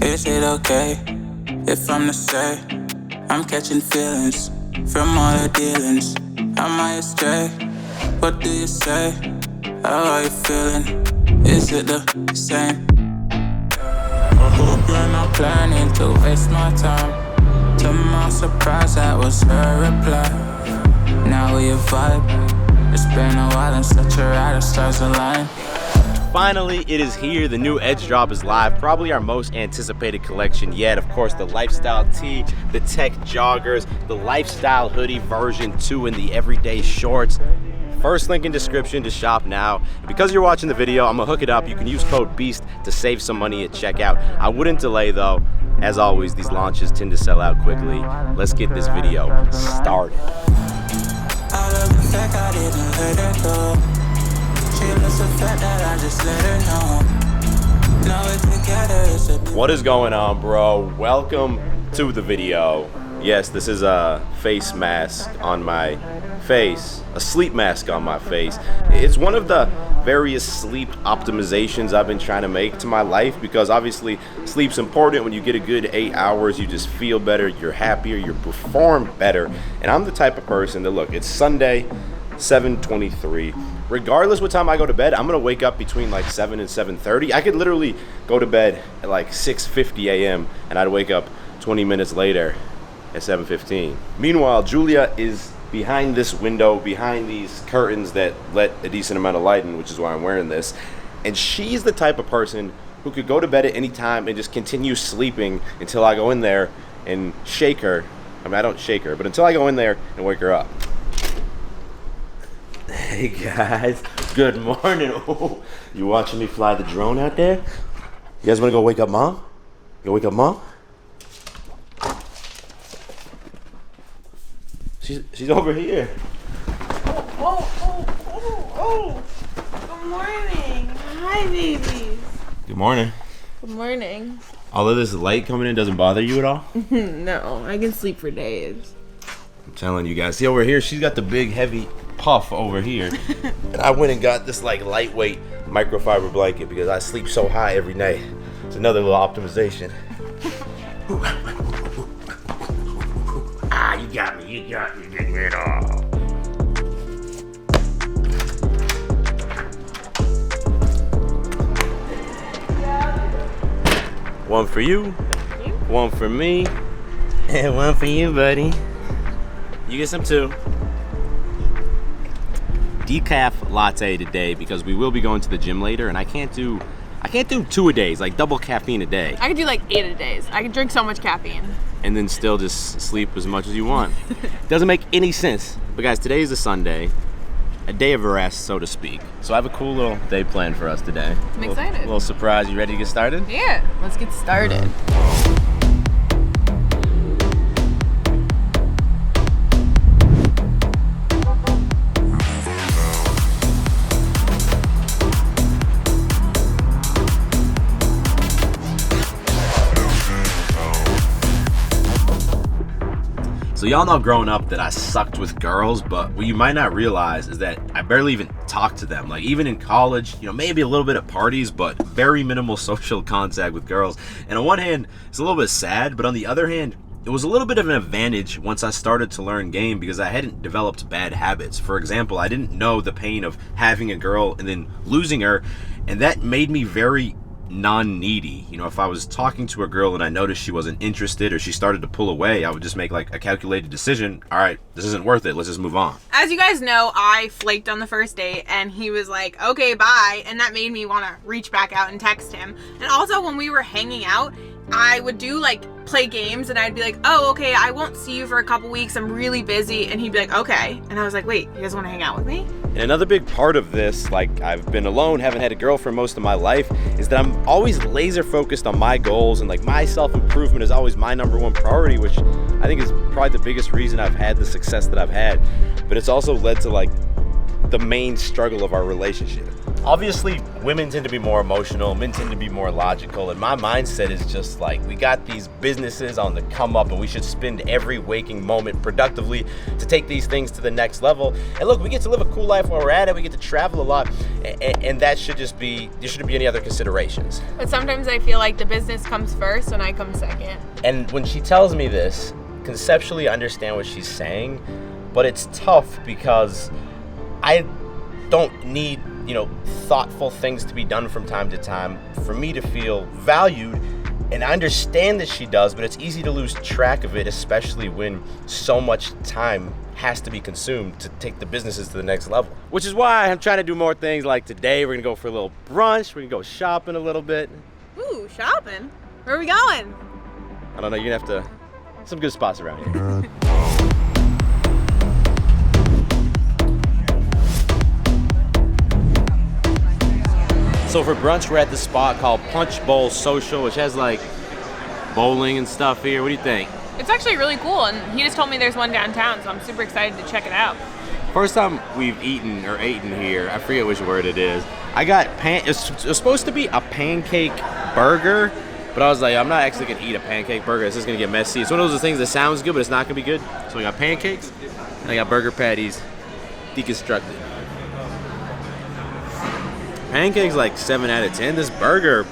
Is it okay if I'm to say I'm catching feelings from all the dealings? Am I astray? What do you say? How are you feeling? Is it the same? I hope you're not planning to waste my time. To my surprise, that was her reply. Now we vibe. It's been a while and such a ride, the stars align. Finally, it is here. The new Edge drop is live. Probably our most anticipated collection yet. Of course, the lifestyle tee, the tech joggers, the lifestyle hoodie version 2, and the everyday shorts. First link in description to shop now. And because you're watching the video, I'm gonna hook it up. You can use code BEAST to save some money at checkout. I wouldn't delay though. As always, these launches tend to sell out quickly. Let's get this video started. I love the fact I didn't let her go. She loves the fact that I just let her know. Now we're together, it's a What is going on, bro? Welcome to the video. Yes, this is a face mask on my face, a sleep mask on my face. It's one of the various sleep optimizations I've been trying to make to my life, because obviously sleep's important. When you get a good 8 hours, you just feel better, you're happier, you perform better. And I'm the type of person that, look, it's Sunday, 7:23. Regardless what time I go to bed, I'm gonna wake up between like 7 and 7:30. I could literally go to bed at like 6:50 a.m. and I'd wake up 20 minutes later at 7:15. Meanwhile, Julia is behind this window, behind these curtains that let a decent amount of light in, which is why I'm wearing this. And she's the type of person who could go to bed at any time and just continue sleeping until I go in there and shake her. I mean, I don't shake her, but until I go in there and wake her up. Hey guys, good morning. Oh, you watching me fly the drone out there? You guys wanna go wake up mom? You wake up mom? She's over here. Oh. Good morning. Hi, babies. Good morning. Good morning. All of this light coming in doesn't bother you at all? No, I can sleep for days. I'm telling you guys. See over here, she's got the big heavy puff over here. And I went and got this like lightweight microfiber blanket because I sleep so high every night. It's another little optimization. You got me, get it all. One for you, one for me, and one for you, buddy. You get some too. Decaf latte today because we will be going to the gym later, and I can't do 2 a days, like double caffeine a day. I could do like 8 a days. I could drink so much caffeine. And then still just sleep as much as you want. Doesn't make any sense. But guys, today is a Sunday, a day of rest, so to speak. So I have a cool little day planned for us today. I'm excited. A little surprise. You ready to get started? Yeah, let's get started. So y'all know growing up that I sucked with girls, but what you might not realize is that I barely even talked to them. Like even in college, maybe a little bit at parties, but very minimal social contact with girls. And on one hand, it's a little bit sad, but on the other hand, it was a little bit of an advantage once I started to learn game because I hadn't developed bad habits. For example, I didn't know the pain of having a girl and then losing her, and that made me very non-needy. If I was talking to a girl and I noticed she wasn't interested or she started to pull away, I would just make like a calculated decision. All right, this isn't worth it. Let's just move on. As you guys know, I flaked on the first date and he was like, okay, bye. And that made me want to reach back out and text him. And also when we were hanging out, I would do like play games and I'd be like, oh, okay, I won't see you for a couple weeks. I'm really busy. And he'd be like, okay. And I was like, wait, you guys want to hang out with me? And another big part of this, like I've been alone, haven't had a girlfriend most of my life, is that I'm always laser focused on my goals and like my self-improvement is always my #1 priority, which I think is probably the biggest reason I've had the success that I've had. But it's also led to like the main struggle of our relationship. obviously women tend to be more emotional, men tend to be more logical, and my mindset is just like, we got these businesses on the come up and we should spend every waking moment productively to take these things to the next level. And look, we get to live a cool life while we're at it, we get to travel a lot, and that should just be, there shouldn't be any other considerations. But sometimes I feel like the business comes first and I come second. And when she tells me this, conceptually I understand what she's saying, but it's tough because I don't need, thoughtful things to be done from time to time for me to feel valued. And I understand that she does, but it's easy to lose track of it, especially when so much time has to be consumed to take the businesses to the next level. Which is why I'm trying to do more things like today. We're gonna go for a little brunch. We're gonna go shopping a little bit. Ooh, shopping? Where are we going? I don't know, you're gonna have to, some good spots around here. So for brunch, we're at this spot called Punch Bowl Social, which has like bowling and stuff here. What do you think? It's actually really cool, and he just told me there's one downtown, so I'm super excited to check it out. First time we've eaten here, I forget which word it is. I got it's supposed to be a pancake burger, but I was like, I'm not actually gonna eat a pancake burger. It's just gonna get messy. It's one of those things that sounds good, but it's not gonna be good. So I got pancakes, and I got burger patties, deconstructed. Pancakes like 7 out of 10. This burger,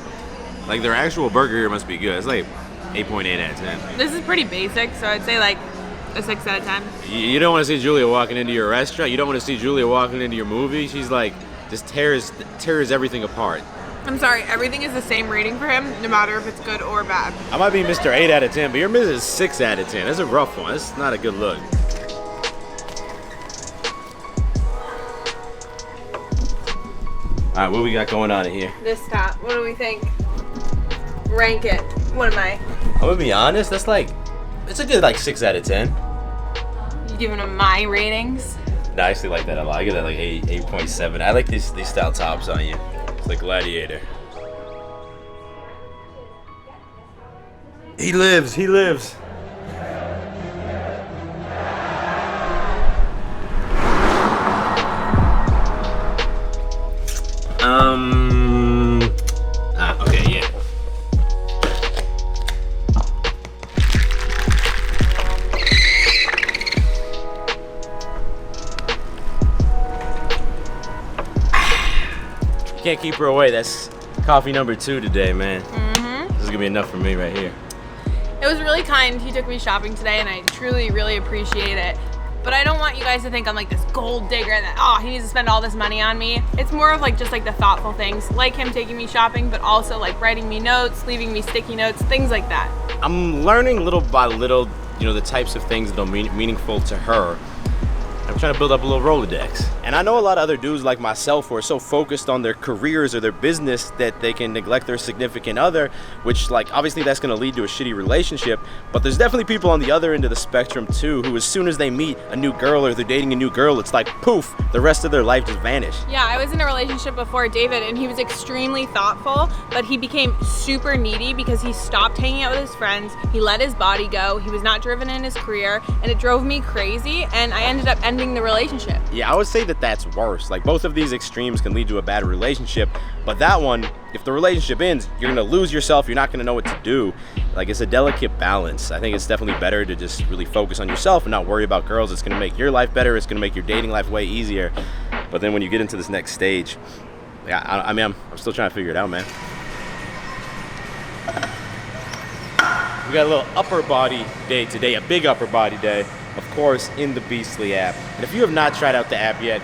like their actual burger here must be good. It's like 8.8 out of 10. This is pretty basic, so I'd say like a 6 out of 10. You don't want to see Julia walking into your restaurant. You don't want to see Julia walking into your movie. She's like, just tears everything apart. I'm sorry, everything is the same rating for him, no matter if it's good or bad. I might be Mr. 8 out of 10, but you're Mrs. 6 out of 10. That's a rough one. That's not a good look. All right, what we got going on in here? This top, what do we think? Rank it. What am I? I'm gonna be honest, that's like, it's a good like 6 out of 10. You giving them my ratings? No, I actually like that a lot. I give that like 8.7. I like these style tops on you. It's like Gladiator. He lives. Okay, yeah. Can't keep her away. That's coffee number 2 today, man. This is gonna be enough for me right here. It was really kind. He took me shopping today, and I truly, really appreciate it. But I don't want you guys to think I'm like this gold digger that, he needs to spend all this money on me. It's more of like just like the thoughtful things, like him taking me shopping, but also like writing me notes, leaving me sticky notes, things like that. I'm learning little by little, the types of things that are meaningful to her. I'm trying to build up a little Rolodex. And I know a lot of other dudes like myself who are so focused on their careers or their business that they can neglect their significant other, which like obviously that's gonna lead to a shitty relationship. But there's definitely people on the other end of the spectrum too, who as soon as they meet a new girl or they're dating a new girl, it's like poof, the rest of their life just vanished. Yeah, I was in a relationship before David, and he was extremely thoughtful, but he became super needy because he stopped hanging out with his friends, he let his body go, he was not driven in his career, and it drove me crazy, and I ended up ending the relationship. Yeah, I would say that that's worse. Like both of these extremes can lead to a bad relationship, but that one, if the relationship ends, you're gonna lose yourself, you're not gonna know what to do. Like it's a delicate balance. I think it's definitely better to just really focus on yourself and not worry about girls. It's gonna make your life better, it's gonna make your dating life way easier. But then when you get into this next stage, I mean, I'm still trying to figure it out, man. We got a little upper body day today, a big upper body day, of course, in the Beastly app. And if you have not tried out the app yet,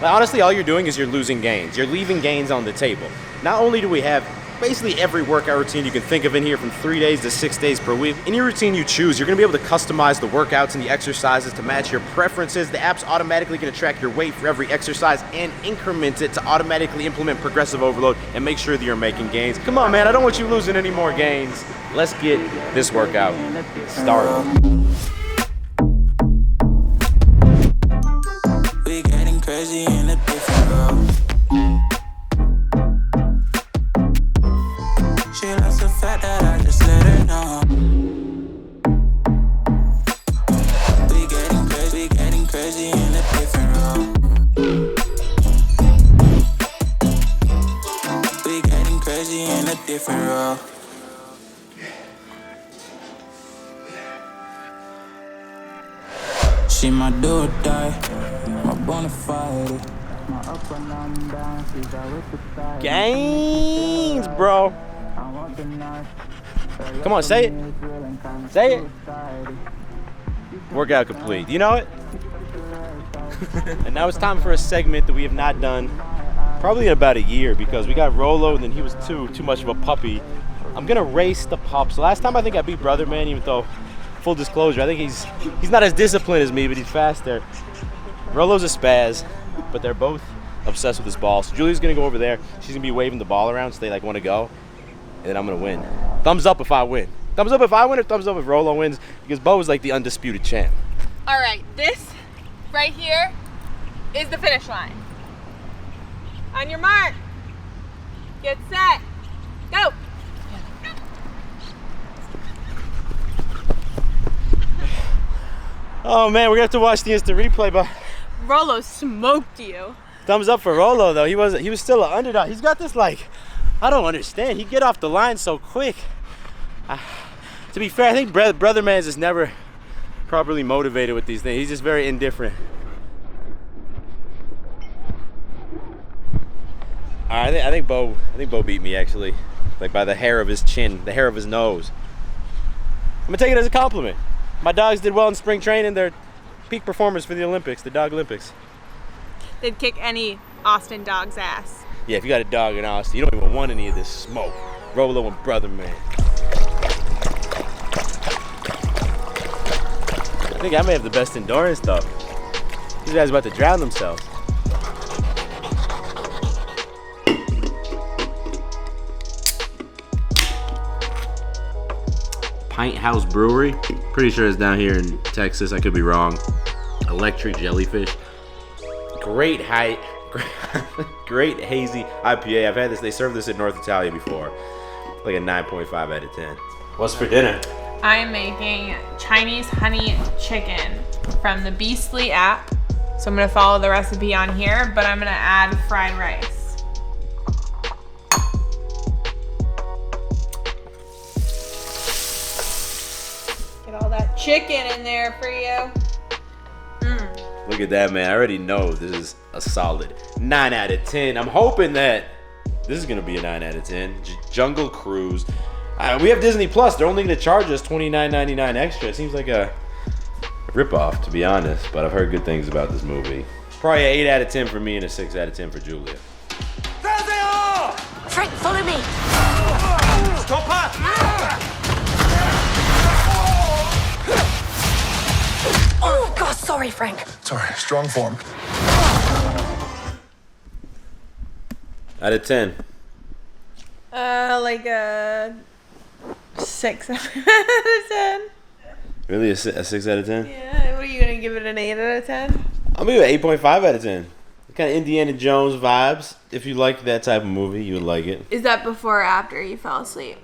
honestly, all you're doing is you're losing gains. You're leaving gains on the table. Not only do we have basically every workout routine you can think of in here from 3 days to 6 days per week. Any routine you choose, you're gonna be able to customize the workouts and the exercises to match your preferences. The app's automatically gonna track your weight for every exercise and increment it to automatically implement progressive overload and make sure that you're making gains. Come on, man, I don't want you losing any more gains. Let's get this workout started. We getting crazy in a different world. She likes the fact that I just let her know. We getting crazy in a different world. crazy in a different role. She my do or die, my bona fide. My up and down, she's always beside. Gains, bro. Come on, say it. Say it. Workout complete. You know it? And now it's time for a segment that we have not done probably in about a year because we got Rolo and then he was too much of a puppy. I'm gonna race the pups. Last time I think I beat Brother Man, even though, full disclosure, I think he's not as disciplined as me, but he's faster. Rolo's a spaz, but they're both obsessed with this ball. So Julia's gonna go over there. She's gonna be waving the ball around so they like wanna go. And then I'm gonna win. Thumbs up if I win. Thumbs up if I win or thumbs up if Rolo wins, because Bo is like the undisputed champ. All right, this right here is the finish line. On your mark, get set, go. Oh man, we're gonna have to watch the instant replay, but Rolo smoked you. thumbs up for Rolo though. He was still an underdog. He's got this like, I don't understand. He'd get off the line so quick. To be fair, I think Brother Man's is never properly motivated with these things. He's just very indifferent. All right, I think Bo beat me actually, like by the hair of his chin, the hair of his nose. I'm gonna take it as a compliment. My dogs did well in spring training. They're peak performers for the Olympics, the Dog Olympics. They'd kick any Austin dog's ass. Yeah, if you got a dog in Austin, you don't even want any of this smoke. Rolo and Brother Man. I think I may have the best endurance though. These guys are about to drown themselves. Pint House Brewery. Pretty sure it's down here in Texas. I could be wrong. Electric Jellyfish. Great height. Great hazy IPA. I've had this. They served this at North Italia before. Like a 9.5 out of 10. What's for dinner? I'm making Chinese honey chicken from the Beastly app. So I'm gonna follow the recipe on here, but I'm gonna add fried rice. Get all that chicken in there for you. Look at that, man. I already know this is a solid 9 out of 10. I'm hoping that this is gonna be a 9 out of 10. Jungle Cruise. We have Disney Plus. They're only gonna charge us $29.99 extra. It seems like a ripoff, to be honest, but I've heard good things about this movie. Probably an 8 out of 10 for me and a 6 out of 10 for Julia. There they are! Frank, follow me. Stop her! Oh, God, sorry, Frank. Sorry, strong form. Out of 10. Like a 6 out of 10. Really, a 6 out of 10? Yeah, what are you gonna give it, an 8 out of 10? I'll give it 8.5 out of 10. Kind of Indiana Jones vibes. If you like that type of movie, you would like it. Is that before or after you fell asleep?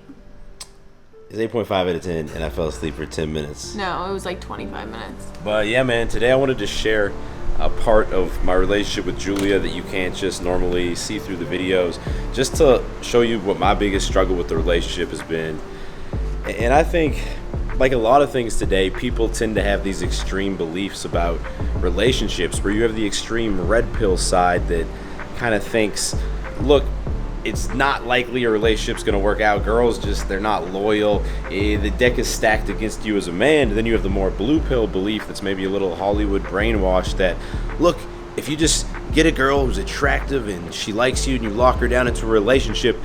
It's 8.5 out of 10, and I fell asleep for 10 minutes. No, it was like 25 minutes. But yeah, man, today I wanted to share a part of my relationship with Julia that you can't just normally see through the videos, just to show you what my biggest struggle with the relationship has been. And I think, like a lot of things today, people tend to have these extreme beliefs about relationships, where you have the extreme red pill side that kind of thinks, look, it's not likely a relationship's gonna work out. Girls just, they're not loyal. The deck is stacked against you as a man. And then you have the more blue pill belief that's maybe a little Hollywood brainwashed that, look, if you just get a girl who's attractive and she likes you and you lock her down into a relationship,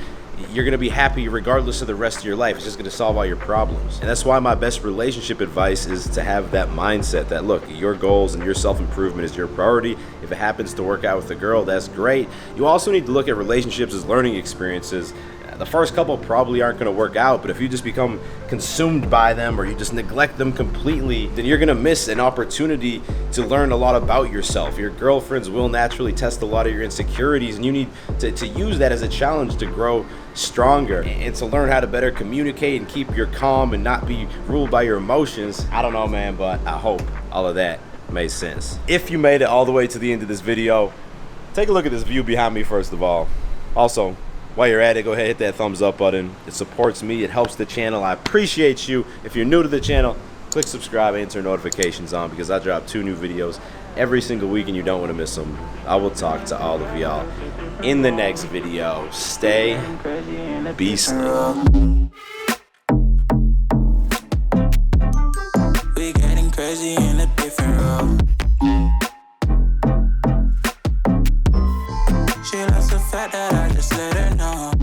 you're gonna be happy regardless of the rest of your life. It's just gonna solve all your problems. And that's why my best relationship advice is to have that mindset that, look, your goals and your self-improvement is your priority. If it happens to work out with a girl, that's great. You also need to look at relationships as learning experiences. The first couple probably aren't gonna work out, but if you just become consumed by them or you just neglect them completely, then you're gonna miss an opportunity to learn a lot about yourself. Your girlfriends will naturally test a lot of your insecurities, and you need to use that as a challenge to grow stronger and to learn how to better communicate and keep your calm and not be ruled by your emotions. I don't know, man, but I hope all of that made sense. If you made it all the way to the end of this video, take a look at this view behind me first of all. Also, While you're at it, go ahead, hit that thumbs up button. It supports me, it helps the channel. I appreciate you. If you're new to the channel, click subscribe and turn notifications on because I drop 2 new videos every single week and you don't want to miss them. I will talk to all of y'all in the next video. Stay beastly. We getting crazy in a different role. She loves the fact that I just let her know.